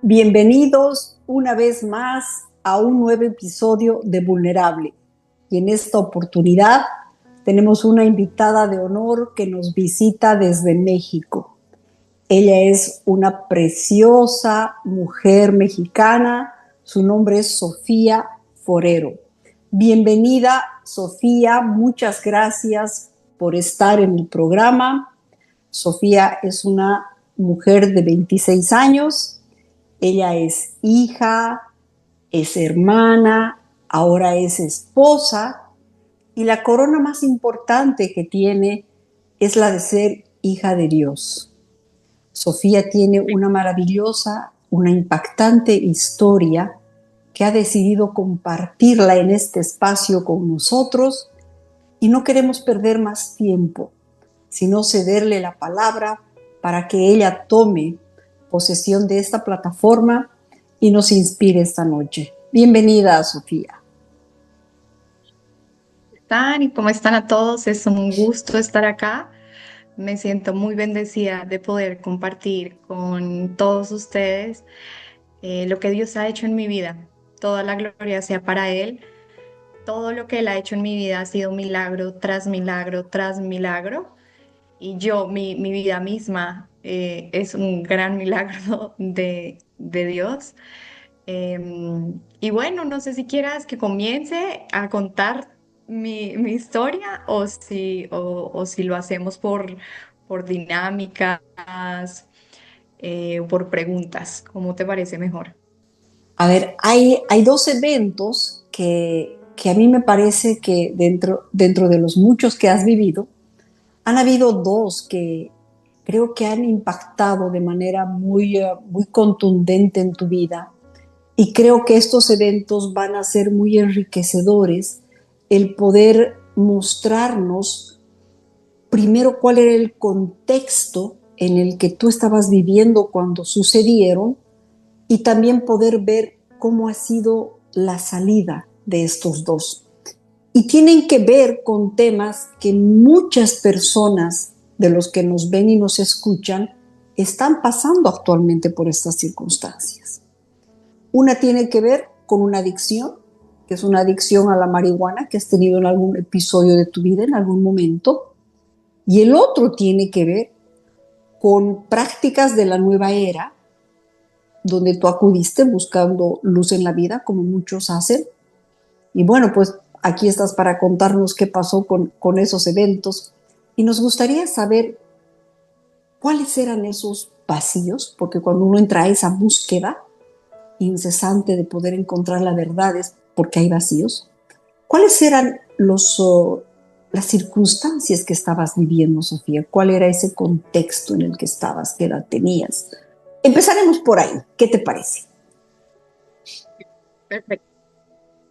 Bienvenidos una vez más a un nuevo episodio de Vulnerable. Y en esta oportunidad tenemos una invitada de honor que nos visita desde México. Ella es una preciosa mujer mexicana. Su nombre es Sofía Forero. Bienvenida, Sofía. Muchas gracias por estar en el programa. Sofía es una mujer de 26 años. Ella es hija, es hermana, ahora es esposa y la corona más importante que tiene es la de ser hija de Dios. Sofía tiene una maravillosa, una impactante historia que ha decidido compartirla en este espacio con nosotros y no queremos perder más tiempo, sino cederle la palabra para que ella tome posesión de esta plataforma y nos inspire esta noche. Bienvenida, Sofía. ¿Están y cómo están a todos? Es un gusto estar acá. Me siento muy bendecida de poder compartir con todos ustedes lo que Dios ha hecho en mi vida. Toda la gloria sea para Él. Todo lo que Él ha hecho en mi vida ha sido milagro tras milagro tras milagro. Y mi vida misma, es un gran milagro de Dios. Y bueno, no sé si quieras que comience a contar mi historia o si lo hacemos por dinámicas, o por preguntas. ¿Cómo te parece mejor? A ver, hay dos eventos que a mí me parece que dentro de los muchos que has vivido, han habido dos que creo que han impactado de manera muy contundente en tu vida. Y creo que estos eventos van a ser muy enriquecedores, el poder mostrarnos primero cuál era el contexto en el que tú estabas viviendo cuando sucedieron y también poder ver cómo ha sido la salida de estos dos. Y tienen que ver con temas que muchas personas de los que nos ven y nos escuchan están pasando actualmente por estas circunstancias. Una tiene que ver con una adicción, que es una adicción a la marihuana que has tenido en algún episodio de tu vida, en algún momento. Y el otro tiene que ver con prácticas de la nueva era, donde tú acudiste buscando luz en la vida, como muchos hacen. Y bueno, pues aquí estás para contarnos qué pasó con esos eventos. Y nos gustaría saber cuáles eran esos vacíos, porque cuando uno entra a esa búsqueda incesante de poder encontrar la verdad es porque hay vacíos. ¿Cuáles eran las circunstancias que estabas viviendo, Sofía? ¿Cuál era ese contexto en el que estabas? ¿Qué edad tenías? Empezaremos por ahí. ¿Qué te parece? Perfecto.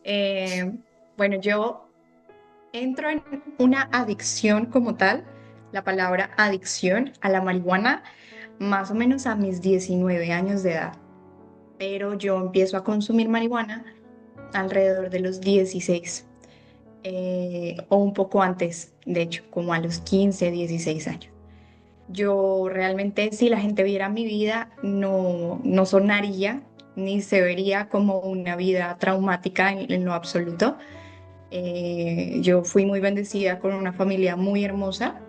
Eh, bueno, yo entro en una adicción como tal, la palabra adicción a la marihuana, más o menos a mis 19 años de edad. Pero yo empiezo a consumir marihuana alrededor de los 16, o un poco antes, de hecho, como a los 15, 16 años. Yo realmente, si la gente viera mi vida, no sonaría ni se vería como una vida traumática en lo absoluto. Yo fui muy bendecida con una familia muy hermosa.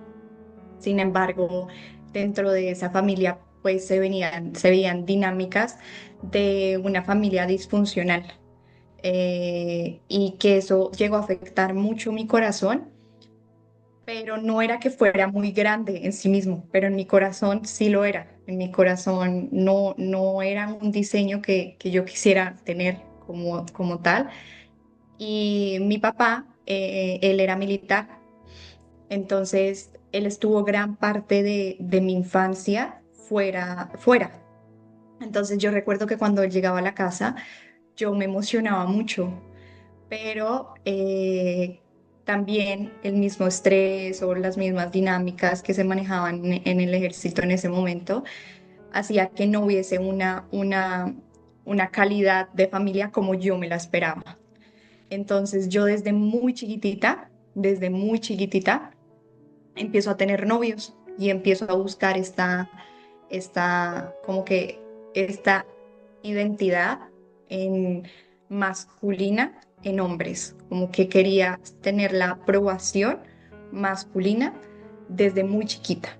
Sin embargo, dentro de esa familia, pues se veían dinámicas de una familia disfuncional, y que eso llegó a afectar mucho mi corazón, pero no era que fuera muy grande en sí mismo, pero en mi corazón sí lo era. En mi corazón no era un diseño que yo quisiera tener como tal. Y mi papá, él era militar, entonces él estuvo gran parte de mi infancia fuera. Entonces yo recuerdo que cuando él llegaba a la casa, yo me emocionaba mucho, pero también el mismo estrés o las mismas dinámicas que se manejaban en el ejército en ese momento hacía que no hubiese una calidad de familia como yo me la esperaba. Entonces yo desde muy chiquitita, empiezo a tener novios y empiezo a buscar como que esta identidad en masculina en hombres, como que quería tener la aprobación masculina desde muy chiquita.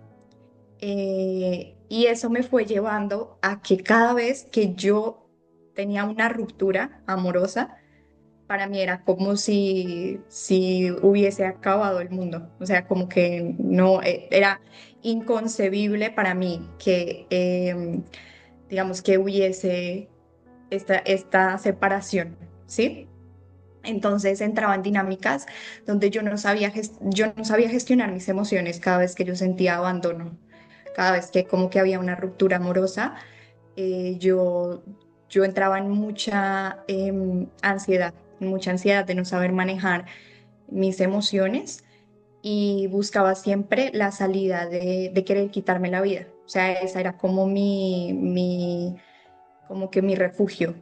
Y eso me fue llevando a que cada vez que yo tenía una ruptura amorosa, para mí era como si hubiese acabado el mundo. O sea, como que no, era inconcebible para mí que, digamos, que hubiese esta separación, ¿sí? Entonces entraba en dinámicas donde yo no sabía gestionar mis emociones cada vez que yo sentía abandono, cada vez que como que había una ruptura amorosa, eh, yo, yo entraba en mucha ansiedad de no saber manejar mis emociones y buscaba siempre la salida de querer quitarme la vida. O sea, esa era como como que mi refugio.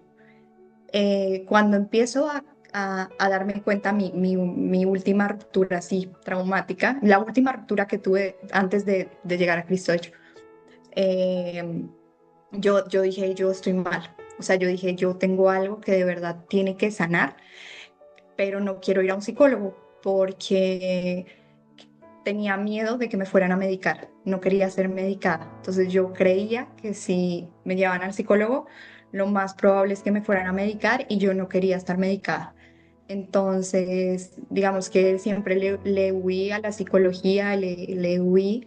Cuando empiezo a darme cuenta mi última ruptura así traumática, la última ruptura que tuve antes de llegar a Cristo, de hecho, eh, yo dije, yo estoy mal. O sea, yo dije, yo tengo algo que de verdad tiene que sanar, pero no quiero ir a un psicólogo porque tenía miedo de que me fueran a medicar. No quería ser medicada. Entonces yo creía que si me llevaban al psicólogo, lo más probable es que me fueran a medicar y yo no quería estar medicada. Entonces, digamos que siempre le huí a la psicología, le huí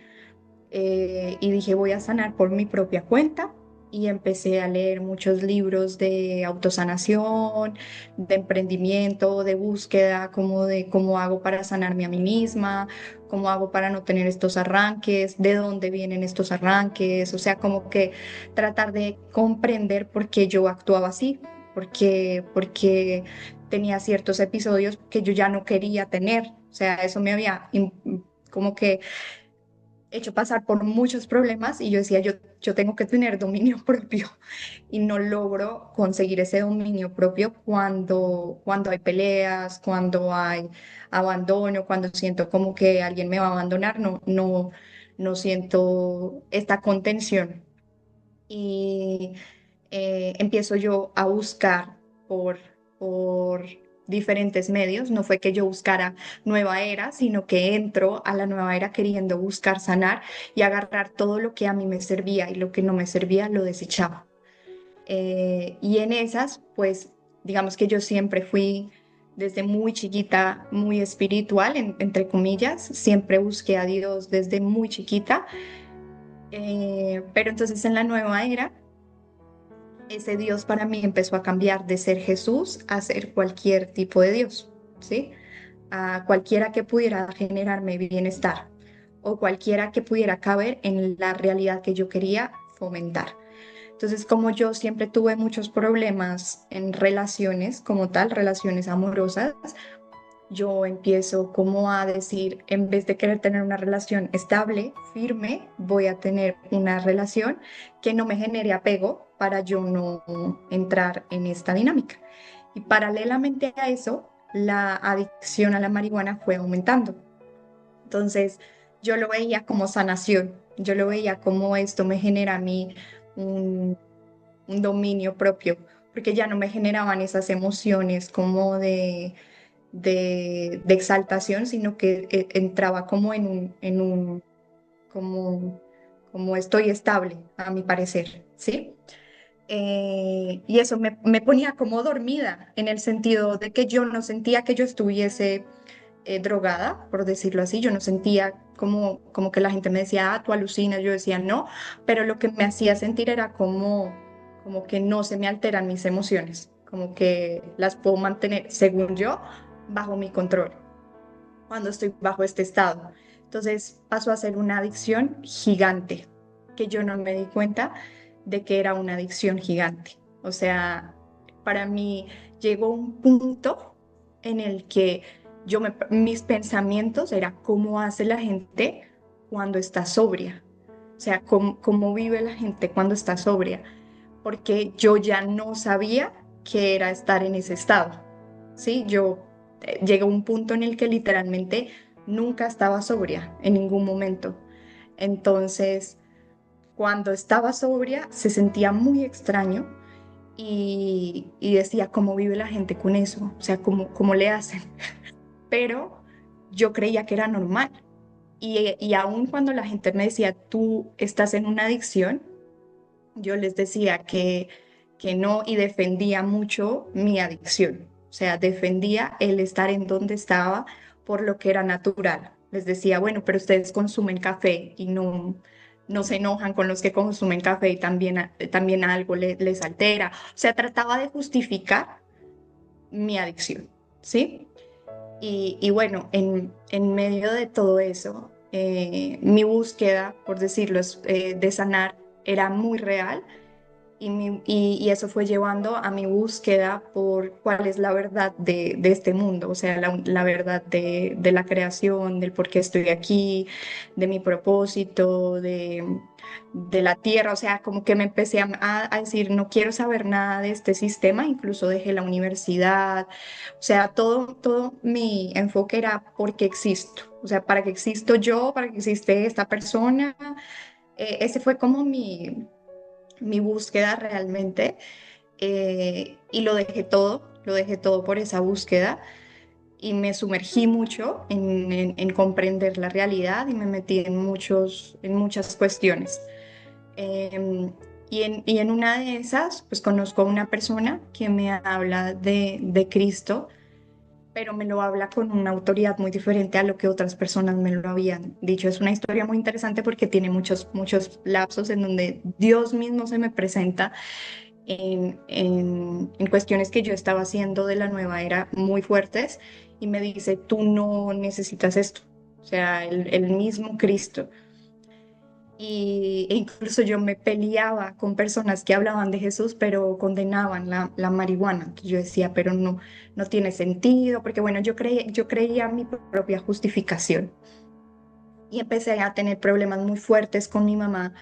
y dije voy a sanar por mi propia cuenta y empecé a leer muchos libros de autosanación, de emprendimiento, de búsqueda, como de cómo hago para sanarme a mí misma, cómo hago para no tener estos arranques, de dónde vienen estos arranques, o sea, como que tratar de comprender por qué yo actuaba así, porque tenía ciertos episodios que yo ya no quería tener, o sea, eso me había como que hecho pasar por muchos problemas y yo decía, yo tengo que tener dominio propio y no logro conseguir ese dominio propio cuando hay peleas, cuando hay abandono, cuando siento como que alguien me va a abandonar, no siento esta contención. Y empiezo yo a buscar por, por diferentes medios. No fue que yo buscara nueva era, sino que entro a la nueva era queriendo buscar sanar y agarrar todo lo que a mí me servía y lo que no me servía lo desechaba. Y en esas, pues, digamos que yo siempre fui desde muy chiquita, muy espiritual, entre comillas, siempre busqué a Dios desde muy chiquita, pero entonces en la nueva era ese Dios para mí empezó a cambiar de ser Jesús a ser cualquier tipo de Dios, ¿sí? A cualquiera que pudiera generarme bienestar o cualquiera que pudiera caber en la realidad que yo quería fomentar. Entonces, como yo siempre tuve muchos problemas en relaciones como tal, relaciones amorosas, yo empiezo como a decir, en vez de querer tener una relación estable, firme, voy a tener una relación que no me genere apego para yo no entrar en esta dinámica. Y paralelamente a eso, la adicción a la marihuana fue aumentando. Entonces, yo lo veía como sanación, yo lo veía como esto me genera a mí un, un dominio propio, porque ya no me generaban esas emociones como de exaltación, sino que entraba como como, como estoy estable, a mi parecer, ¿sí? Y eso me ponía como dormida, en el sentido de que yo no sentía que yo estuviese drogada, por decirlo así, yo no sentía como que la gente me decía, ah, tú alucinas, yo decía no, pero lo que me hacía sentir era como que no se me alteran mis emociones, como que las puedo mantener, según yo, bajo mi control cuando estoy bajo este estado. Entonces pasó a ser una adicción gigante, que yo no me di cuenta de que era una adicción gigante. O sea, para mí llegó un punto en el que mis pensamientos era cómo hace la gente cuando está sobria. O sea, cómo vive la gente cuando está sobria. Porque yo ya no sabía qué era estar en ese estado. Sí, yo llegué a un punto en el que literalmente nunca estaba sobria en ningún momento. Entonces, cuando estaba sobria se sentía muy extraño y decía, ¿cómo vive la gente con eso? O sea, ¿cómo le hacen? Pero yo creía que era normal. Y aun cuando la gente me decía, tú estás en una adicción, yo les decía que no y defendía mucho mi adicción. O sea, defendía el estar en donde estaba por lo que era natural. Les decía, bueno, pero ustedes consumen café y no se enojan con los que consumen café y también algo les altera. O sea, trataba de justificar mi adicción, ¿sí? Y bueno, en medio de todo eso, mi búsqueda, por decirlo, de sanar era muy real y eso fue llevando a mi búsqueda por cuál es la verdad de este mundo, o sea, la verdad de la creación, del por qué estoy aquí, de mi propósito, de la tierra, o sea, como que me empecé a decir, no quiero saber nada de este sistema, incluso dejé la universidad, o sea, todo mi enfoque era por qué existo, o sea, para qué existo yo, para qué existe esta persona. Ese fue como mi búsqueda realmente, y lo dejé todo por esa búsqueda y me sumergí mucho en comprender la realidad y me metí en muchas cuestiones. Em, y en una de esas, pues conozco a una persona que me habla de Cristo, pero me lo habla con una autoridad muy diferente a lo que otras personas me lo habían dicho. Es una historia muy interesante porque tiene muchos lapsos en donde Dios mismo se me presenta en cuestiones que yo estaba haciendo de la nueva era muy fuertes y me dice, tú no necesitas esto. O sea, el mismo Cristo. E incluso yo me peleaba con personas que hablaban de Jesús, pero condenaban la marihuana. Entonces yo decía, pero no tiene sentido, porque bueno, yo creía mi propia justificación. Y empecé a tener problemas muy fuertes con mi mamá,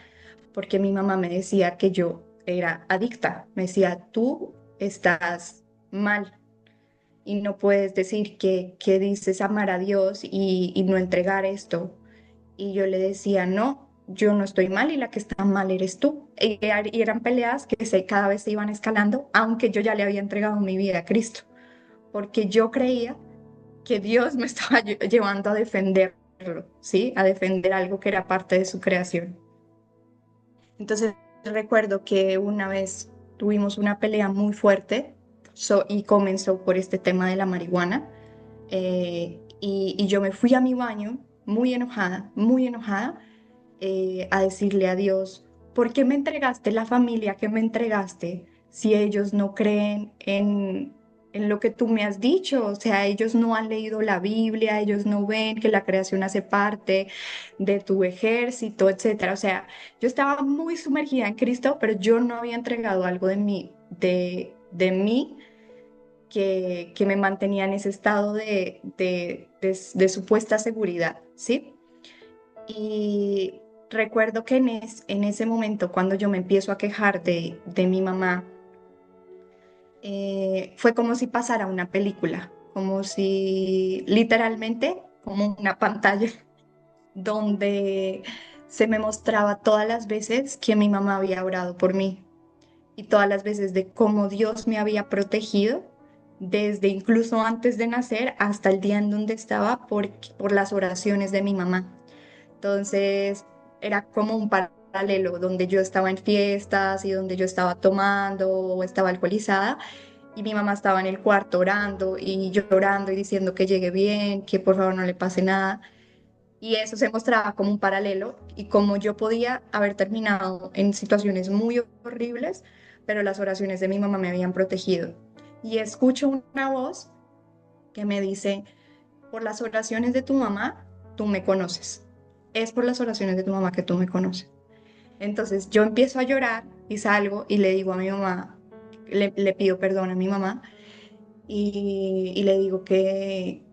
porque mi mamá me decía que yo era adicta. Me decía, tú estás mal y no puedes decir que dices amar a Dios y no entregar esto. Y yo le decía, no, yo no estoy mal y la que está mal eres tú. Y eran peleas que cada vez se iban escalando, aunque yo ya le había entregado mi vida a Cristo, porque yo creía que Dios me estaba llevando a defenderlo, ¿sí? A defender algo que era parte de su creación. Entonces recuerdo que una vez tuvimos una pelea muy fuerte y comenzó por este tema de la marihuana, y yo me fui a mi baño muy enojada, a decirle a Dios, ¿por qué me entregaste la familia que me entregaste si ellos no creen en lo que tú me has dicho? O sea, ellos no han leído la Biblia, ellos no ven que la creación hace parte de tu ejército, etcétera. O sea, yo estaba muy sumergida en Cristo, pero yo no había entregado algo de mí que me mantenía en ese estado de supuesta seguridad, ¿sí? Y recuerdo que en ese momento, cuando yo me empiezo a quejar de mi mamá, fue como si pasara una película, como si literalmente, como una pantalla, donde se me mostraba todas las veces que mi mamá había orado por mí y todas las veces de cómo Dios me había protegido desde incluso antes de nacer hasta el día en donde estaba por las oraciones de mi mamá. Entonces era como un paralelo donde yo estaba en fiestas y donde yo estaba tomando o estaba alcoholizada y mi mamá estaba en el cuarto orando y llorando y diciendo que llegue bien, que por favor no le pase nada. Y eso se mostraba como un paralelo y como yo podía haber terminado en situaciones muy horribles, pero las oraciones de mi mamá me habían protegido. Y escucho una voz que me dice, por las oraciones de tu mamá, tú me conoces. Es por las oraciones de tu mamá que tú me conoces. Entonces yo empiezo a llorar y salgo y le digo a mi mamá, le pido perdón a mi mamá y le digo que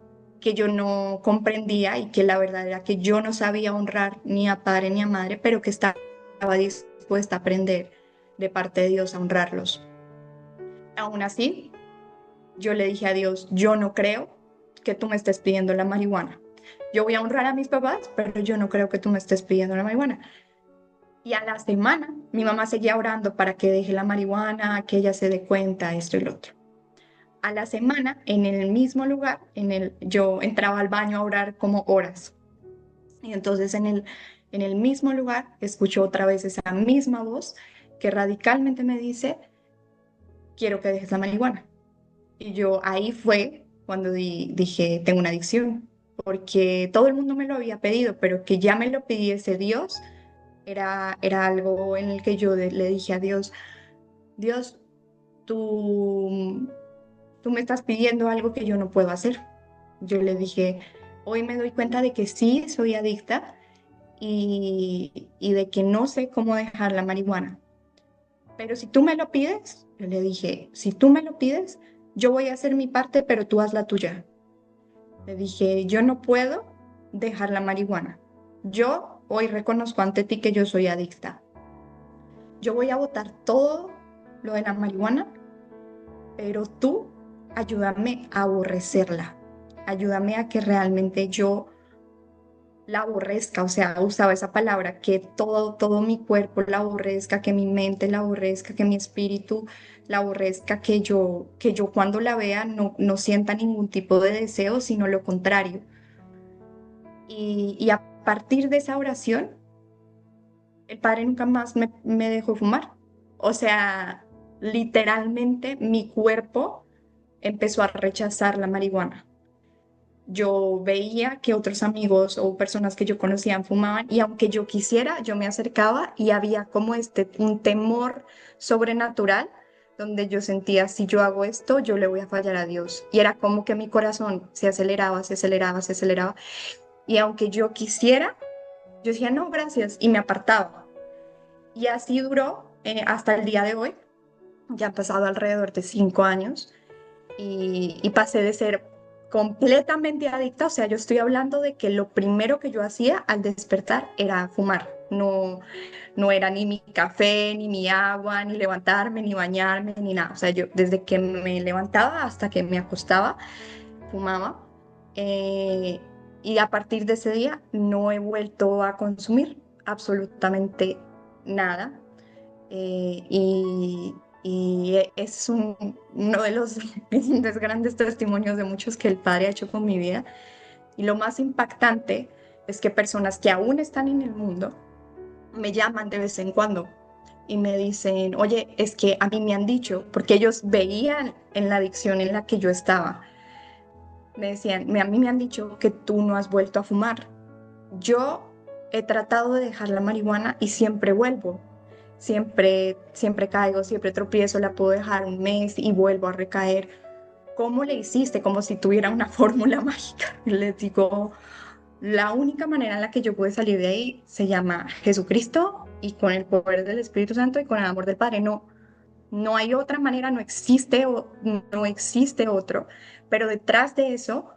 yo no comprendía y que la verdad era que yo no sabía honrar ni a padre ni a madre, pero que estaba dispuesta a aprender de parte de Dios a honrarlos. Aún así, yo le dije a Dios, yo no creo que tú me estés pidiendo la marihuana. Yo voy a honrar a mis papás, pero yo no creo que tú me estés pidiendo la marihuana. Y a la semana mi mamá seguía orando para que deje la marihuana, que ella se dé cuenta, esto y lo otro. A la semana, en el mismo lugar, yo entraba al baño a orar como horas. Y entonces en el mismo lugar escucho otra vez esa misma voz que radicalmente me dice, quiero que dejes la marihuana. Y yo ahí fue cuando dije, tengo una adicción, porque todo el mundo me lo había pedido, pero que ya me lo pidiese Dios, era algo en el que yo le dije a Dios, Dios, tú, tú me estás pidiendo algo que yo no puedo hacer. Yo le dije, hoy me doy cuenta de que sí soy adicta y de que no sé cómo dejar la marihuana. Pero si tú me lo pides, yo le dije, si tú me lo pides, yo voy a hacer mi parte, pero tú haz la tuya. Le dije, yo no puedo dejar la marihuana. Yo hoy reconozco ante ti que yo soy adicta. Yo voy a botar todo lo de la marihuana, pero tú ayúdame a aborrecerla. Ayúdame a que realmente yo la aborrezca, o sea, usaba esa palabra, que todo mi cuerpo la aborrezca, que mi mente la aborrezca, que mi espíritu la aborrezca, que yo cuando la vea no sienta ningún tipo de deseo, sino lo contrario. Y a partir de esa oración, el padre nunca más me dejó fumar. O sea, literalmente mi cuerpo empezó a rechazar la marihuana. Yo veía que otros amigos o personas que yo conocían fumaban y aunque yo quisiera, yo me acercaba y había como un temor sobrenatural donde yo sentía, si yo hago esto, yo le voy a fallar a Dios. Y era como que mi corazón se aceleraba, se aceleraba, se aceleraba. Y aunque yo quisiera, yo decía, no, gracias, y me apartaba. Y así duró hasta el día de hoy. Ya han pasado alrededor de 5 años y pasé de ser completamente adicta, o sea, yo estoy hablando de que lo primero que yo hacía al despertar era fumar, no era ni mi café, ni mi agua, ni levantarme, ni bañarme, ni nada, o sea, yo desde que me levantaba hasta que me acostaba, fumaba, eh, y a partir de ese día no he vuelto a consumir absolutamente nada. Y es uno de los grandes testimonios de muchos que el Padre ha hecho con mi vida. Y lo más impactante es que personas que aún están en el mundo me llaman de vez en cuando y me dicen, oye, es que a mí me han dicho, porque ellos veían en la adicción en la que yo estaba, me decían, a mí me han dicho que tú no has vuelto a fumar. Yo he tratado de dejar la marihuana y siempre vuelvo. Siempre caigo, siempre tropiezo, la puedo dejar un mes y vuelvo a recaer. ¿Cómo le hiciste? Como si tuviera una fórmula mágica. Les digo, la única manera en la que yo pude salir de ahí se llama Jesucristo y con el poder del Espíritu Santo y con el amor del Padre. No hay otra manera, no existe otro. Pero detrás de eso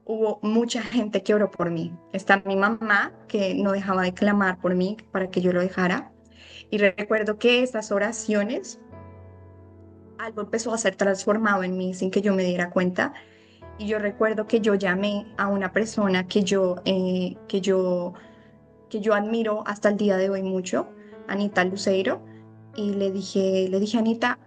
hubo mucha gente que oró por mí. Está mi mamá, que no dejaba de clamar por mí para que yo lo dejara. Y recuerdo que estas oraciones, algo empezó a ser transformado en mí sin que yo me diera cuenta. Y yo recuerdo que yo llamé a una persona que yo admiro hasta el día de hoy mucho, Anita Luceiro, y le dije, Anita,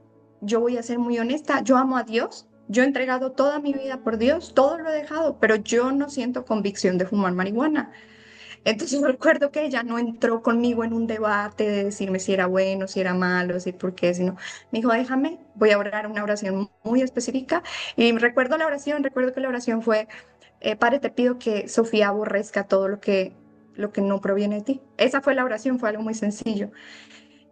yo voy a ser muy honesta, yo amo a Dios, yo he entregado toda mi vida por Dios, todo lo he dejado, pero yo no siento convicción de fumar marihuana. Entonces recuerdo que ella no entró conmigo en un debate de decirme si era bueno, si era malo, si por qué, sino me dijo, déjame, voy a orar una oración muy específica. Y recuerdo la oración, recuerdo que la oración fue, Padre, te pido que Sofía aborrezca todo lo que no proviene de ti. Esa fue la oración, fue algo muy sencillo.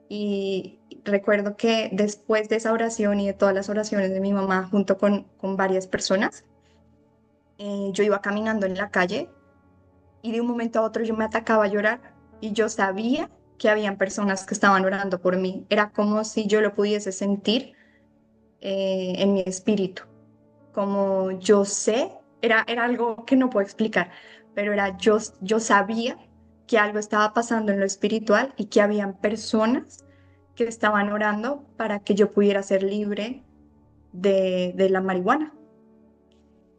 Y recuerdo que después de esa oración y de todas las oraciones de mi mamá junto con varias personas, yo iba caminando en la calle y de un momento a otro yo me atacaba a llorar y yo sabía que habían personas que estaban orando por mí. Era como si yo lo pudiese sentir en mi espíritu, como yo sé, era algo que no puedo explicar, pero yo sabía que algo estaba pasando en lo espiritual y que habían personas que estaban orando para que yo pudiera ser libre de la marihuana.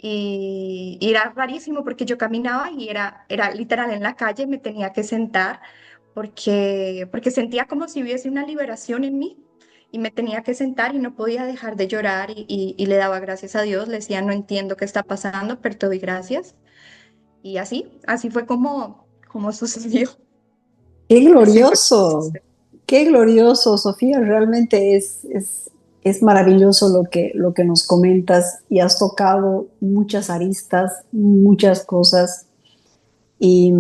Y era rarísimo porque yo caminaba y era literal en la calle, me tenía que sentar porque sentía como si hubiese una liberación en mí y me tenía que sentar y no podía dejar de llorar y le daba gracias a Dios, le decía, no entiendo qué está pasando, pero te doy gracias. Y así fue como sucedió. Así fue como sucedió. Qué glorioso, Sofía, realmente es maravilloso lo que nos comentas y has tocado muchas aristas, muchas cosas. Y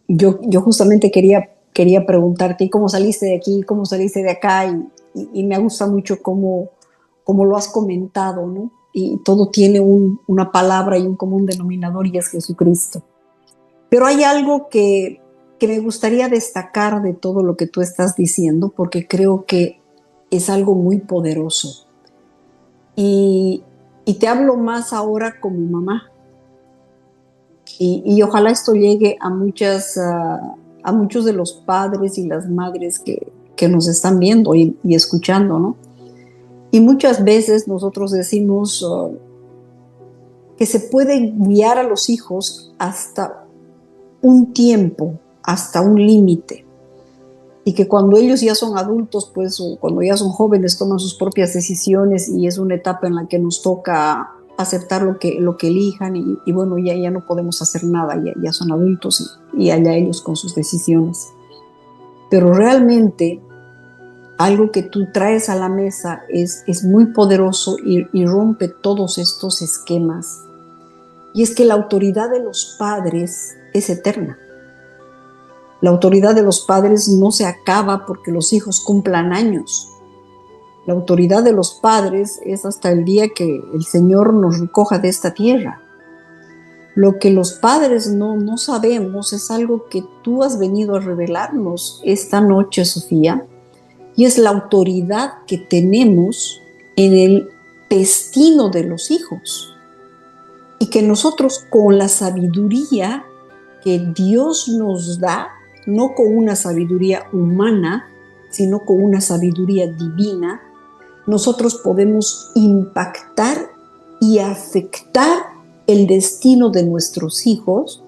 yo justamente quería preguntarte, ¿y cómo saliste de aquí? ¿Cómo saliste de acá? Y me gusta mucho cómo lo has comentado, ¿no? Y todo tiene una palabra y un común denominador y es Jesucristo. Pero hay algo que me gustaría destacar de todo lo que tú estás diciendo, porque creo que es algo muy poderoso. Y, y te hablo más ahora como mamá. Y ojalá esto llegue a a muchos de los padres y las madres que nos están viendo y escuchando, ¿no? Y muchas veces nosotros decimos que se puede guiar a los hijos hasta un tiempo, hasta un límite, y que cuando ellos ya son adultos, pues, o cuando ya son jóvenes, toman sus propias decisiones y es una etapa en la que nos toca aceptar lo que elijan y bueno, ya no podemos hacer nada, ya son adultos y allá ellos con sus decisiones. Pero realmente algo que tú traes a la mesa es muy poderoso y rompe todos estos esquemas. Y es que la autoridad de los padres es eterna. La autoridad de los padres no se acaba porque los hijos cumplan años. La autoridad de los padres es hasta el día que el Señor nos recoja de esta tierra. Lo que los padres no sabemos es algo que tú has venido a revelarnos esta noche, Sofía, y es la autoridad que tenemos en el destino de los hijos. Y que nosotros con la sabiduría que Dios nos da, no con una sabiduría humana, sino con una sabiduría divina, nosotros podemos impactar y afectar el destino de nuestros hijos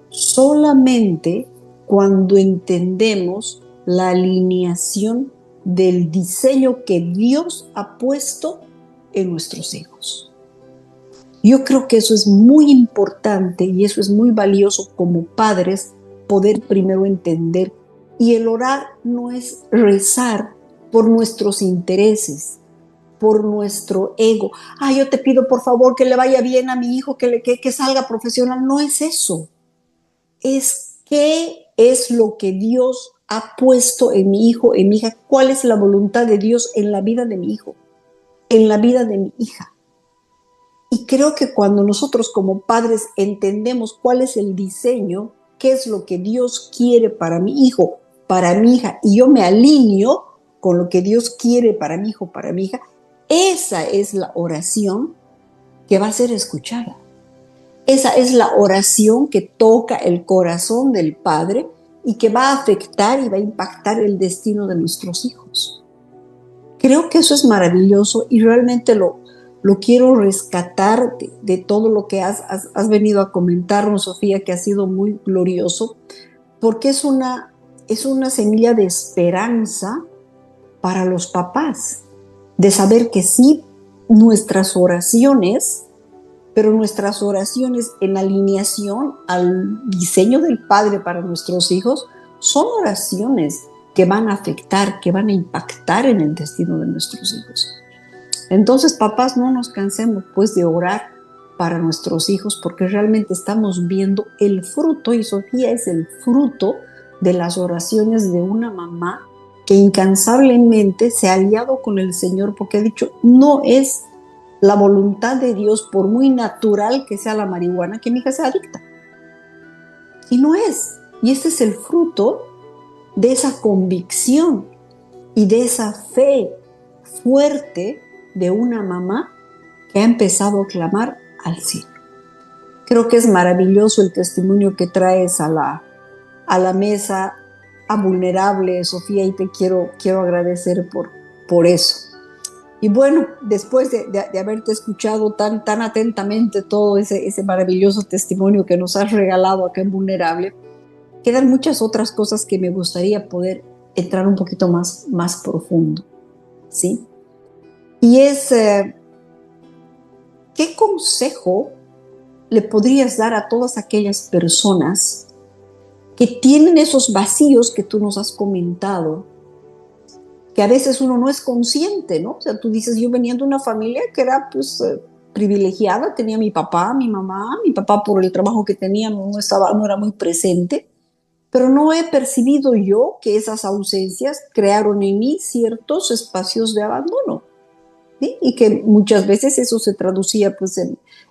solamente cuando entendemos la alineación del diseño que Dios ha puesto en nuestros hijos. Yo creo que eso es muy importante y eso es muy valioso como padres, poder primero entender. Y el orar no es rezar por nuestros intereses, por nuestro ego. Yo te pido por favor que le vaya bien a mi hijo, que salga profesional. No es eso. Es qué es lo que Dios ha puesto en mi hijo, en mi hija. ¿Cuál es la voluntad de Dios en la vida de mi hijo, en la vida de mi hija? Y creo que cuando nosotros como padres entendemos cuál es el diseño, qué es lo que Dios quiere para mi hijo, para mi hija, y yo me alineo con lo que Dios quiere para mi hijo, para mi hija, esa es la oración que va a ser escuchada. Esa es la oración que toca el corazón del Padre y que va a afectar y va a impactar el destino de nuestros hijos. Creo que eso es maravilloso y realmente lo quiero rescatar de todo lo que has venido a comentarnos, Sofía, que ha sido muy glorioso, porque es una semilla de esperanza para los papás, de saber que sí, nuestras oraciones, pero nuestras oraciones en alineación al diseño del Padre para nuestros hijos, son oraciones que van a afectar, que van a impactar en el destino de nuestros hijos. Entonces, papás, no nos cansemos pues de orar para nuestros hijos porque realmente estamos viendo el fruto, y Sofía es el fruto de las oraciones de una mamá que incansablemente se ha aliado con el Señor porque ha dicho, no es la voluntad de Dios, por muy natural que sea la marihuana, que mi hija sea adicta. Y no es. Y este es el fruto de esa convicción y de esa fe fuerte de una mamá que ha empezado a clamar al cielo. Creo que es maravilloso el testimonio que traes a la mesa, a Vulnerable, Sofía, y te quiero agradecer por eso. Y bueno, después de haberte escuchado tan atentamente todo ese maravilloso testimonio que nos has regalado acá en Vulnerable, quedan muchas otras cosas que me gustaría poder entrar un poquito más profundo, ¿sí? Y es, ¿qué consejo le podrías dar a todas aquellas personas que tienen esos vacíos que tú nos has comentado, que a veces uno no es consciente, ¿no? O sea, tú dices, yo venía de una familia que era pues privilegiada, tenía mi papá, mi papá por el trabajo que tenía no era muy presente, pero no he percibido yo que esas ausencias crearon en mí ciertos espacios de abandono, ¿sí? Y que muchas veces eso se traducía pues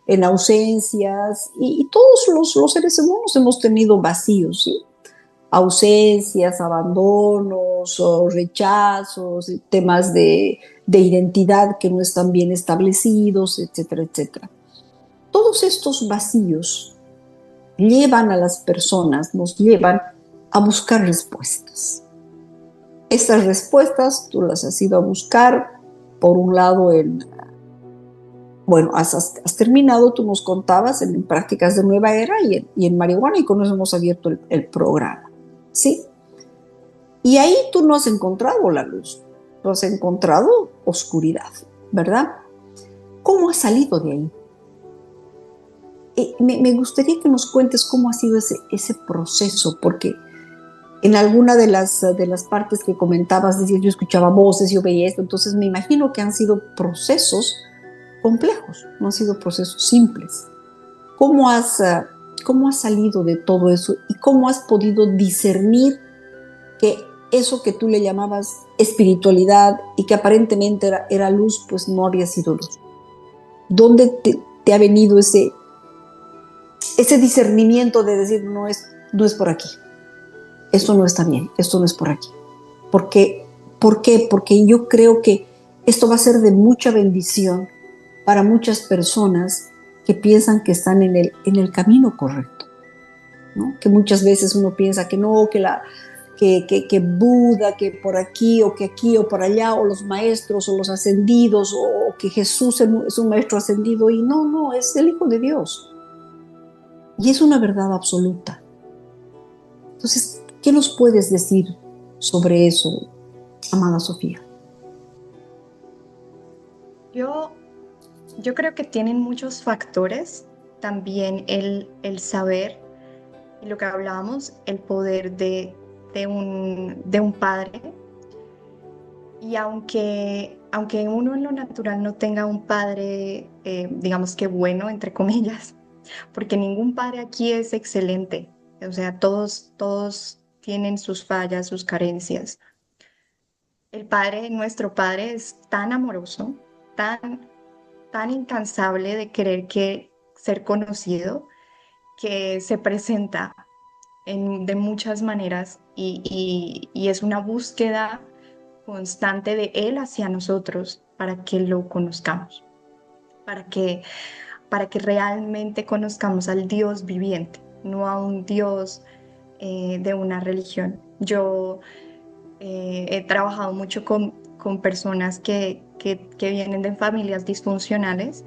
en ausencias y todos los seres humanos hemos tenido vacíos, ¿sí? Ausencias, abandonos o rechazos, temas de identidad que no están bien establecidos, etcétera, etcétera. Todos estos vacíos llevan a las personas, nos llevan a buscar respuestas. Estas respuestas tú las has ido a buscar, por un lado, bueno, has terminado, tú nos contabas, en prácticas de nueva era y en marihuana, y con eso hemos abierto el programa, ¿sí? Y ahí tú no has encontrado la luz, tú has encontrado oscuridad, ¿verdad? ¿Cómo has salido de ahí? Me gustaría que nos cuentes cómo ha sido ese proceso, porque en alguna de las partes que comentabas, decías, yo escuchaba voces, yo veía esto, entonces me imagino que han sido procesos complejos, no han sido procesos simples. ¿Cómo cómo has salido de todo eso y cómo has podido discernir que eso que tú le llamabas espiritualidad y que aparentemente era luz, pues no había sido luz? ¿Dónde te ha venido ese discernimiento de decir, no es por aquí, esto no está bien, esto no es por aquí? Porque, ¿por qué? Porque yo creo que esto va a ser de mucha bendición para muchas personas que piensan que están en el camino correcto, ¿no? Que muchas veces uno piensa que no, que Buda, que por aquí o por allá, o los maestros o los ascendidos, o que Jesús es un maestro ascendido, y no, es el Hijo de Dios. Y es una verdad absoluta. Entonces, ¿qué nos puedes decir sobre eso, amada Sofía? Yo, yo creo que tienen muchos factores, también el saber, y lo que hablábamos, el poder de un padre. Y aunque uno en lo natural no tenga un padre, digamos que bueno, entre comillas, porque ningún padre aquí es excelente, o sea, todos tienen sus fallas, sus carencias. El padre, nuestro padre, es tan amoroso, tan, tan incansable de querer ser conocido, que se presenta de muchas maneras y es una búsqueda constante de Él hacia nosotros para que lo conozcamos, para que, para que realmente conozcamos al Dios viviente, no a un Dios de una religión. Yo he trabajado mucho con personas que vienen de familias disfuncionales,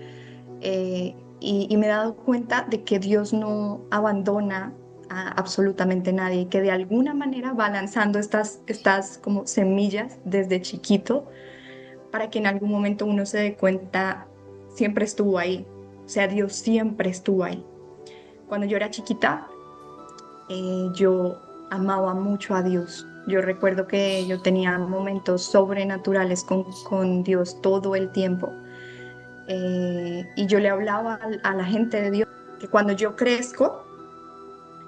y me he dado cuenta de que Dios no abandona a absolutamente nadie y que de alguna manera va lanzando estas como semillas desde chiquito para que en algún momento uno se dé cuenta, siempre estuvo ahí. O sea, Dios siempre estuvo ahí. Cuando yo era chiquita, yo amaba mucho a Dios. Yo recuerdo que yo tenía momentos sobrenaturales con Dios todo el tiempo. Y yo le hablaba a la gente de Dios que cuando yo crezco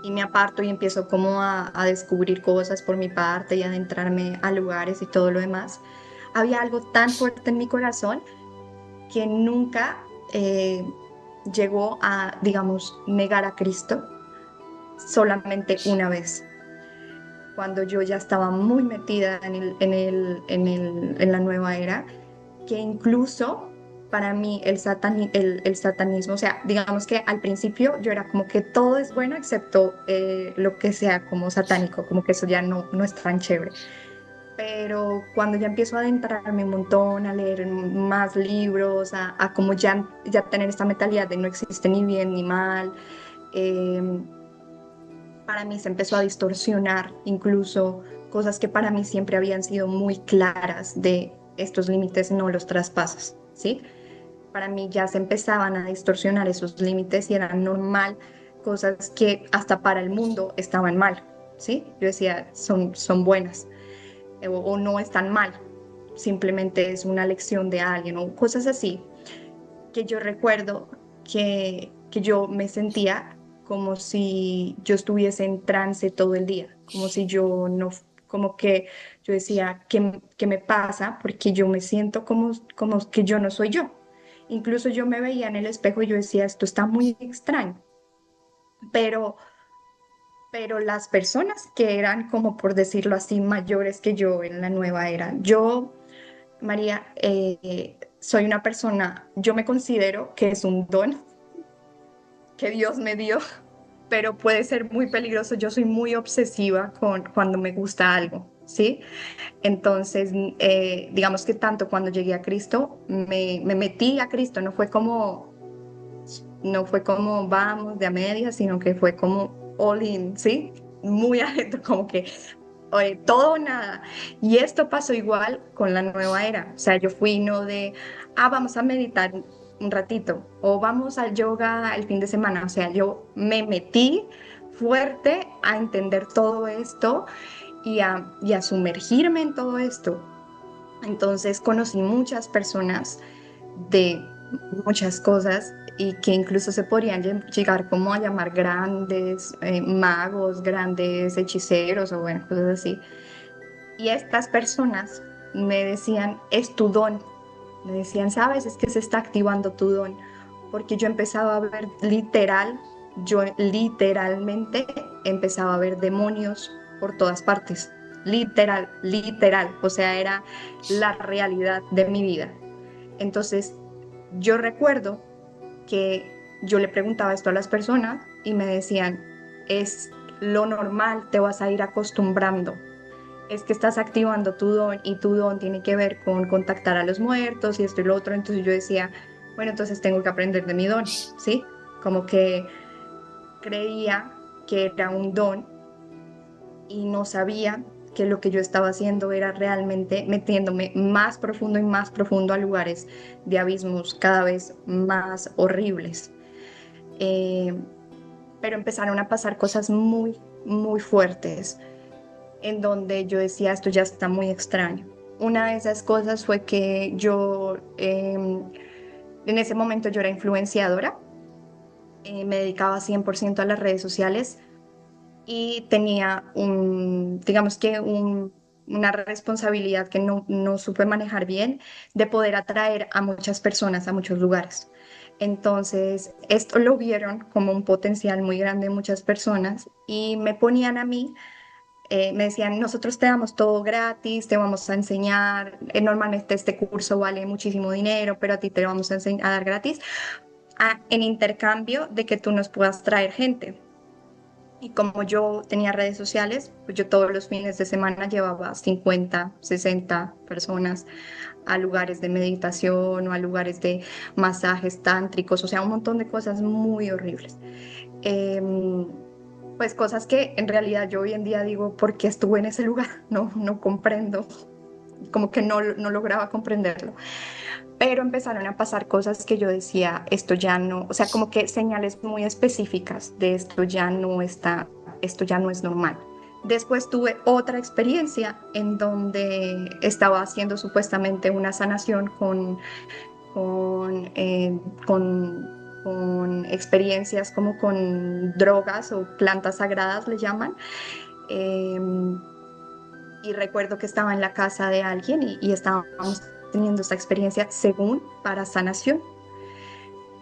y me aparto y empiezo como a descubrir cosas por mi parte y adentrarme a lugares y todo lo demás, había algo tan fuerte en mi corazón que nunca llegó a, digamos, negar a Cristo solamente una vez, cuando yo ya estaba muy metida en la nueva era, que incluso para mí el satanismo, o sea, digamos que al principio yo era como que todo es bueno excepto lo que sea como satánico, como que eso ya no es tan chévere. Pero cuando ya empiezo a adentrarme un montón, a leer más libros, a como ya tener esta mentalidad de no existe ni bien ni mal, eh, para mí se empezó a distorsionar incluso cosas que para mí siempre habían sido muy claras de estos límites no los traspasas, ¿sí? Para mí ya se empezaban a distorsionar esos límites y era normal cosas que hasta para el mundo estaban mal, ¿sí? Yo decía, son buenas o no están mal, simplemente es una lección de alguien o cosas así que yo recuerdo que yo me sentía como si yo estuviese en trance todo el día, como si yo no, como que yo decía, ¿qué me pasa? Porque yo me siento como que yo no soy yo. Incluso yo me veía en el espejo y yo decía, esto está muy extraño, pero, pero las personas que eran, como por decirlo así, mayores que yo en la nueva era, yo María, soy una persona, yo me considero que es un don que Dios me dio, pero puede ser muy peligroso. Yo soy muy obsesiva con cuando me gusta algo, ¿sí? Entonces, digamos que tanto cuando llegué a Cristo, me metí a Cristo, no fue como vamos de a media, sino que fue como all in, ¿sí? Muy adentro, como que todo o nada. Y esto pasó igual con la nueva era. O sea, yo fui no de, vamos a meditar un ratito o vamos al yoga el fin de semana. O sea, yo me metí fuerte a entender todo esto y a sumergirme en todo esto. Entonces conocí muchas personas de muchas cosas y que incluso se podrían llegar como a llamar grandes magos, grandes hechiceros o bueno, cosas así. Y estas personas me decían, es tu don. Me decían, sabes, es que se está activando tu don. Porque yo empezaba a ver yo literalmente empezaba a ver demonios por todas partes. Literal, literal. O sea, era la realidad de mi vida. Entonces, yo recuerdo que yo le preguntaba esto a las personas y me decían, es lo normal, te vas a ir acostumbrando, es que estás activando tu don y tu don tiene que ver con contactar a los muertos y esto y lo otro. Entonces yo decía, bueno, entonces tengo que aprender de mi don, ¿sí? Como que creía que era un don y no sabía que lo que yo estaba haciendo era realmente metiéndome más profundo y más profundo a lugares de abismos cada vez más horribles. Eh, pero empezaron a pasar cosas muy, muy fuertes en donde yo decía, esto ya está muy extraño. Una de esas cosas fue que yo, en ese momento yo era influenciadora, me dedicaba 100% a las redes sociales y tenía digamos que una responsabilidad que no supe manejar bien de poder atraer a muchas personas a muchos lugares. Entonces, esto lo vieron como un potencial muy grande de muchas personas y me ponían a mí me decían, nosotros te damos todo gratis, te vamos a enseñar, normalmente este curso vale muchísimo dinero, pero a ti te lo vamos a dar gratis, en intercambio de que tú nos puedas traer gente. Y como yo tenía redes sociales, pues yo todos los fines de semana llevaba 50, 60 personas a lugares de meditación o a lugares de masajes tántricos, o sea, un montón de cosas muy horribles. Em, pues cosas que en realidad yo hoy en día digo, ¿por qué estuve en ese lugar? No comprendo, como que no lograba comprenderlo. Pero empezaron a pasar cosas que yo decía, esto ya no, o sea, como que señales muy específicas de esto ya no está, esto ya no es normal. Después tuve otra experiencia en donde estaba haciendo supuestamente una sanación con, eh, con, con experiencias como con drogas o plantas sagradas le llaman. Eh, y recuerdo que estaba en la casa de alguien y estábamos teniendo esta experiencia según para sanación.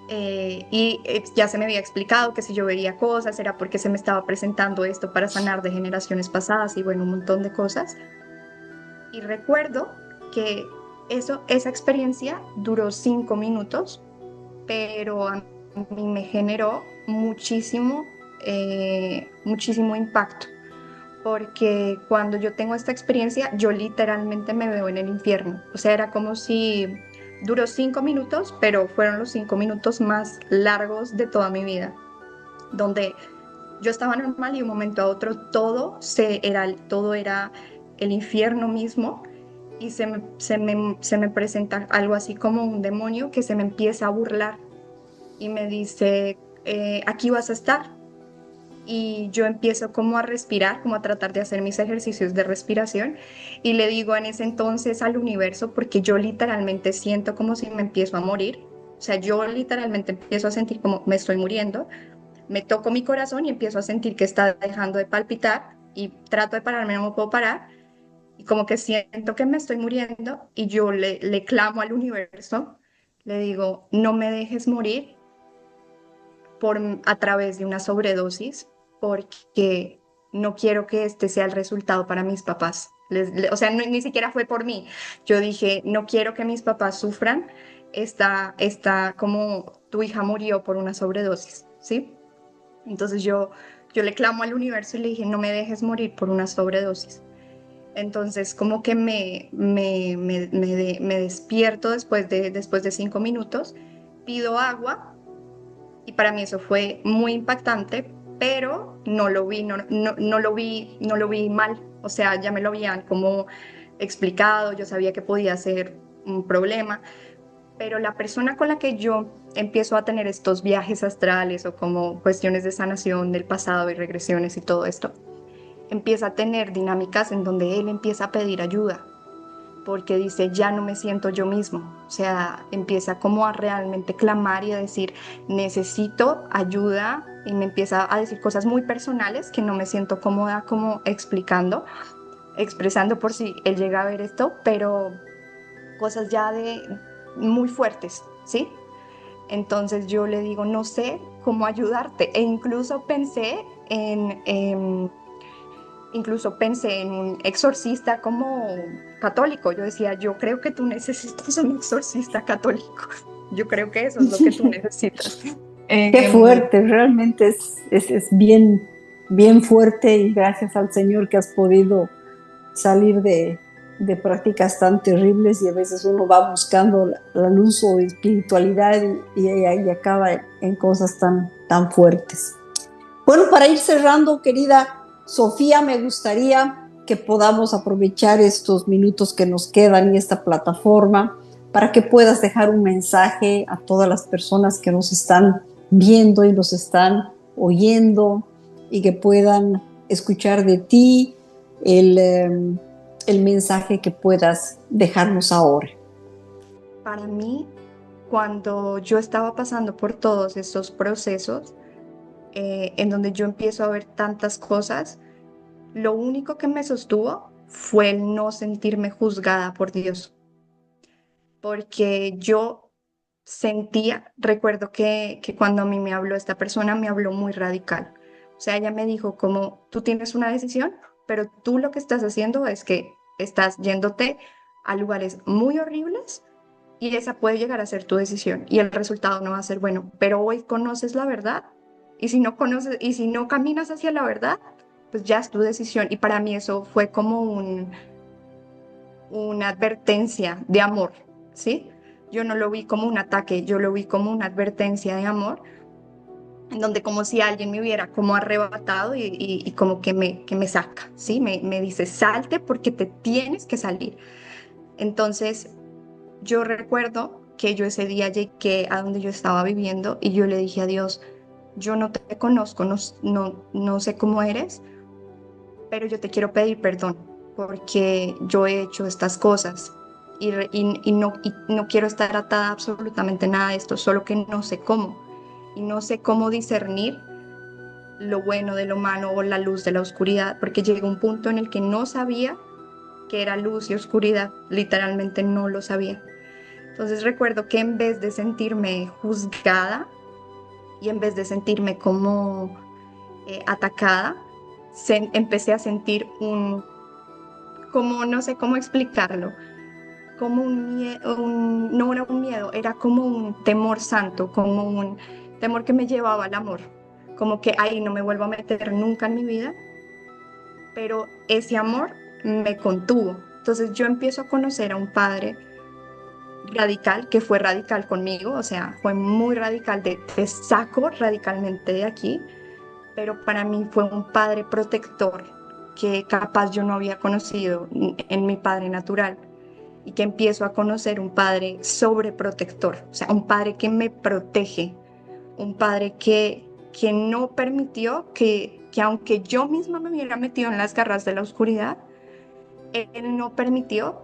Ya se me había explicado que si yo veía cosas era porque se me estaba presentando esto para sanar de generaciones pasadas y bueno, un montón de cosas. Y recuerdo que esa experiencia duró 5 minutos, pero a mí me generó muchísimo impacto, porque cuando yo tengo esta experiencia, yo literalmente me veo en el infierno. O sea, era como si duró 5 minutos, pero fueron los 5 minutos más largos de toda mi vida, donde yo estaba normal y de un momento a otro todo era el infierno mismo y se me presenta algo así como un demonio que se me empieza a burlar y me dice, aquí vas a estar. Y yo empiezo como a respirar, como a tratar de hacer mis ejercicios de respiración y le digo en ese entonces al universo, porque yo literalmente siento como si me empiezo a morir, o sea, yo literalmente empiezo a sentir como me estoy muriendo, me toco mi corazón y empiezo a sentir que está dejando de palpitar y trato de pararme, no me puedo parar y como que siento que me estoy muriendo y yo le clamo al universo, le digo, no me dejes morir a través de una sobredosis porque no quiero que este sea el resultado para mis papás. O sea, ni siquiera fue por mí. Yo dije, no quiero que mis papás sufran. Está como tu hija murió por una sobredosis, ¿sí? Entonces yo le clamo al universo y le dije, no me dejes morir por una sobredosis. Entonces, como que me despierto después de 5 minutos, pido agua y para mí eso fue muy impactante, pero no lo vi, no lo vi mal. O sea, ya me lo habían como explicado, yo sabía que podía ser un problema, pero la persona con la que yo empiezo a tener estos viajes astrales o como cuestiones de sanación del pasado y regresiones y todo esto, empieza a tener dinámicas en donde él empieza a pedir ayuda porque dice, ya no me siento yo mismo. O sea, empieza como a realmente clamar y a decir, necesito ayuda y me empieza a decir cosas muy personales que no me siento cómoda como explicando, expresando por si él llega a ver esto, pero cosas ya de muy fuertes, ¿sí? Entonces yo le digo, no sé cómo ayudarte. E incluso pensé en un exorcista como católico. Yo decía, yo creo que tú necesitas un exorcista católico. Yo creo que eso es lo que tú necesitas. Qué Em, fuerte, realmente es bien, bien fuerte y gracias al Señor que has podido salir de prácticas tan terribles y a veces uno va buscando la luz o espiritualidad y acaba en cosas tan, tan fuertes. Bueno, para ir cerrando, querida Sofía, me gustaría que podamos aprovechar estos minutos que nos quedan y esta plataforma para que puedas dejar un mensaje a todas las personas que nos están viendo y nos están oyendo y que puedan escuchar de ti el mensaje que puedas dejarnos ahora. para mí, cuando yo estaba pasando por todos estos procesos, en donde yo empiezo a ver tantas cosas, lo único que me sostuvo fue el no sentirme juzgada por Dios, porque yo recuerdo que cuando a mí me habló esta persona, me habló muy radical. O sea, ella me dijo como, tú tienes una decisión, pero tú lo que estás haciendo es que estás yéndote a lugares muy horribles y esa puede llegar a ser tu decisión y el resultado no va a ser bueno, pero hoy conoces la verdad y si no conoces y si no caminas hacia la verdad, pues ya es tu decisión y para mí eso fue como una advertencia de amor, ¿sí? Yo no lo vi como un ataque, yo lo vi como una advertencia de amor, en donde como si alguien me hubiera como arrebatado y como que me saca, ¿sí? Me dice, salte porque te tienes que salir. Entonces, yo recuerdo que yo ese día llegué a donde yo estaba viviendo y yo le dije a Dios, yo no te conozco, no sé cómo eres, pero yo te quiero pedir perdón porque yo he hecho estas cosas y no quiero estar atada a absolutamente nada de esto, solo que no sé cómo. Y no sé cómo discernir lo bueno de lo malo o la luz de la oscuridad, porque llegó un punto en el que no sabía que era luz y oscuridad, literalmente no lo sabía. Entonces recuerdo que en vez de sentirme juzgada y en vez de sentirme como atacada, empecé a sentir como no sé cómo explicarlo, como un miedo, no era un miedo, era como un temor santo, como un temor que me llevaba al amor, como que ahí no me vuelvo a meter nunca en mi vida, pero ese amor me contuvo. Entonces yo empiezo a conocer a un padre radical, que fue radical conmigo, o sea, fue muy radical, te saco radicalmente de aquí, pero para mí fue un padre protector que capaz yo no había conocido en mi padre natural y que empiezo a conocer un padre sobreprotector, o sea, un padre que me protege, un padre que no permitió que aunque yo misma me hubiera metido en las garras de la oscuridad, él no permitió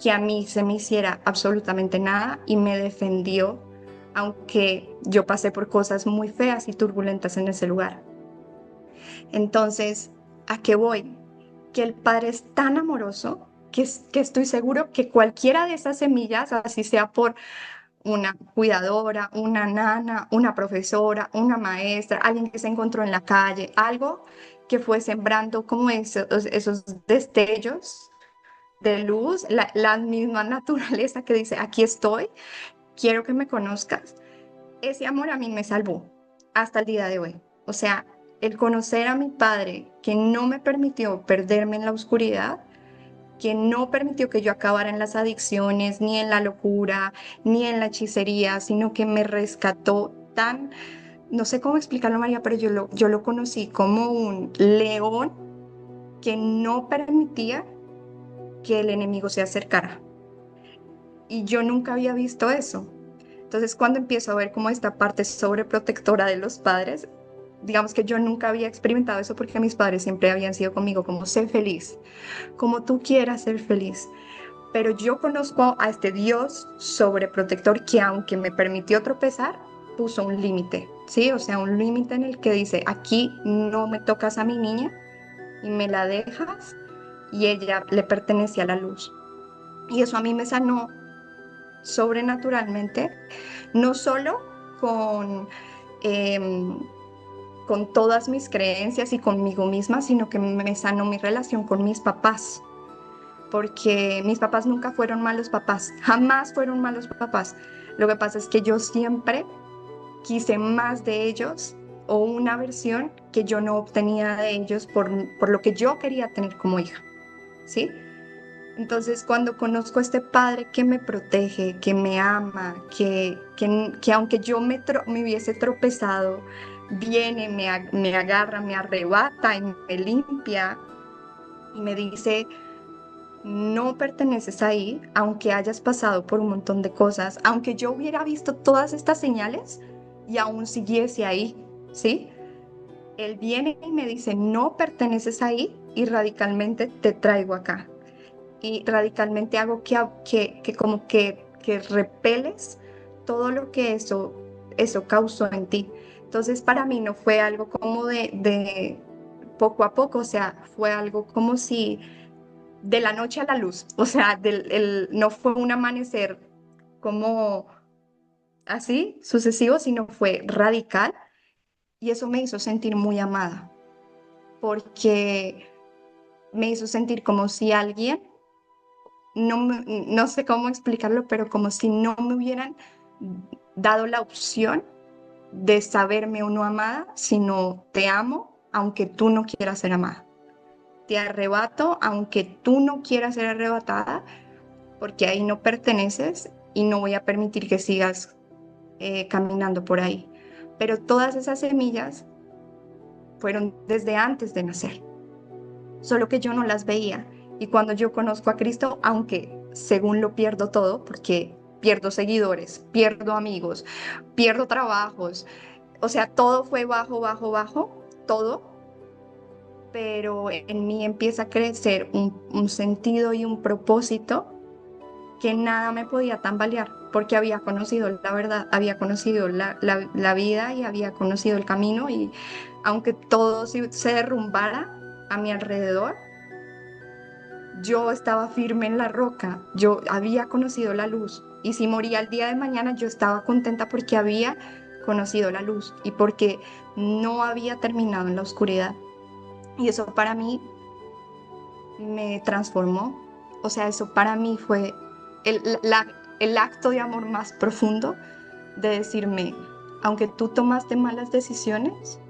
que a mí se me hiciera absolutamente nada y me defendió, aunque yo pasé por cosas muy feas y turbulentas en ese lugar. Entonces, ¿a qué voy? Que el Padre es tan amoroso que estoy seguro que cualquiera de esas semillas, así sea por una cuidadora, una nana, una profesora, una maestra, alguien que se encontró en la calle, algo que fue sembrando como esos destellos de luz, la misma naturaleza que dice, aquí estoy, quiero que me conozcas. Ese amor a mí me salvó hasta el día de hoy. O sea, el conocer a mi padre que no me permitió perderme en la oscuridad, que no permitió que yo acabara en las adicciones, ni en la locura, ni en la hechicería, sino que me rescató tan, no sé cómo explicarlo, María, pero yo lo conocí como un león que no permitía que el enemigo se acercara. Y yo nunca había visto eso. Entonces, cuando empiezo a ver como esta parte sobreprotectora de los padres, digamos que yo nunca había experimentado eso porque mis padres siempre habían sido conmigo como sé feliz, como tú quieras ser feliz. Pero yo conozco a este Dios sobreprotector que aunque me permitió tropezar, puso un límite, ¿sí? O sea, un límite en el que dice, aquí no me tocas a mi niña y me la dejas y ella le pertenece a la luz. Y eso a mí me sanó sobrenaturalmente, no solo con, em, con todas mis creencias y conmigo misma, sino que me sanó mi relación con mis papás, porque mis papás nunca fueron malos papás, jamás fueron malos papás. Lo que pasa es que yo siempre quise más de ellos o una versión que yo no obtenía de ellos por lo que yo quería tener como hija, ¿sí? Entonces, cuando conozco a este padre que me protege, que me ama, que aunque yo me hubiese tropezado, viene, me agarra, me arrebata y me limpia y me dice, no perteneces ahí, aunque hayas pasado por un montón de cosas, aunque yo hubiera visto todas estas señales y aún siguiese ahí, ¿sí? Él viene y me dice, no perteneces ahí y radicalmente te traigo acá y radicalmente hago que como que repeles todo lo que eso causó en ti. Entonces, para mí no fue algo como de poco a poco, o sea, fue algo como si de la noche a la luz, o sea, no fue un amanecer como así, sucesivo, sino fue radical y eso me hizo sentir muy amada, porque me hizo sentir como si alguien no sé cómo explicarlo, pero como si no me hubieran dado la opción de saberme o no amada, sino te amo aunque tú no quieras ser amada. Te arrebato aunque tú no quieras ser arrebatada, porque ahí no perteneces y no voy a permitir que sigas caminando por ahí. Pero todas esas semillas fueron desde antes de nacer, solo que yo no las veía. Y cuando yo conozco a Cristo, aunque según lo pierdo todo, porque pierdo seguidores, pierdo amigos, pierdo trabajos, o sea, todo fue bajo, bajo, bajo, todo, pero en mí empieza a crecer un sentido y un propósito que nada me podía tambalear, porque había conocido la verdad, había conocido la vida y había conocido el camino, y aunque todo se derrumbara a mi alrededor, yo estaba firme en la roca, yo había conocido la luz y si moría el día de mañana yo estaba contenta porque había conocido la luz y porque no había terminado en la oscuridad. Y eso para mí me transformó, o sea, eso para mí fue el, el acto de amor más profundo de decirme, aunque tú tomaste malas decisiones,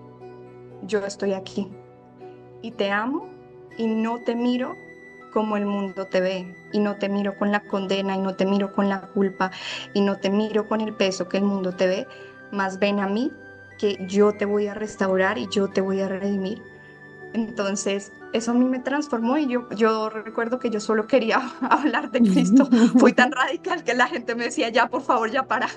yo estoy aquí y te amo y no te miro como el mundo te ve y no te miro con la condena y no te miro con la culpa y no te miro con el peso que el mundo te ve, más ven a mí que yo te voy a restaurar y yo te voy a redimir. Entonces, eso a mí me transformó y yo recuerdo que yo solo quería hablar de Cristo. Fui tan radical que la gente me decía, ya, por favor, ya para.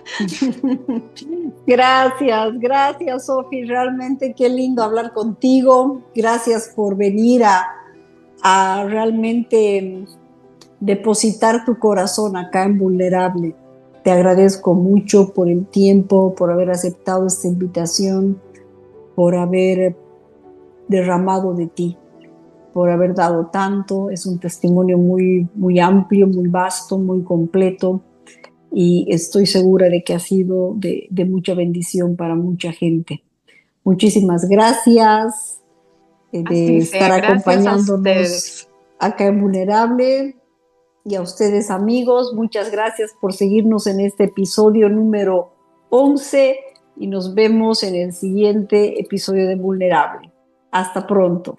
Gracias, gracias, Sofi. Realmente qué lindo hablar contigo. Gracias por venir a realmente depositar tu corazón acá en Vulnerable. Te agradezco mucho por el tiempo, por haber aceptado esta invitación, por haber derramado de ti, por haber dado tanto. Es un testimonio muy, muy amplio, muy vasto, muy completo y estoy segura de que ha sido de mucha bendición para mucha gente. Muchísimas gracias de Así estar sea, gracias a acompañándonos ustedes. acá en Vulnerable. Y a ustedes amigos, muchas gracias por seguirnos en este episodio número 11 y nos vemos en el siguiente episodio de Vulnerable. Hasta pronto.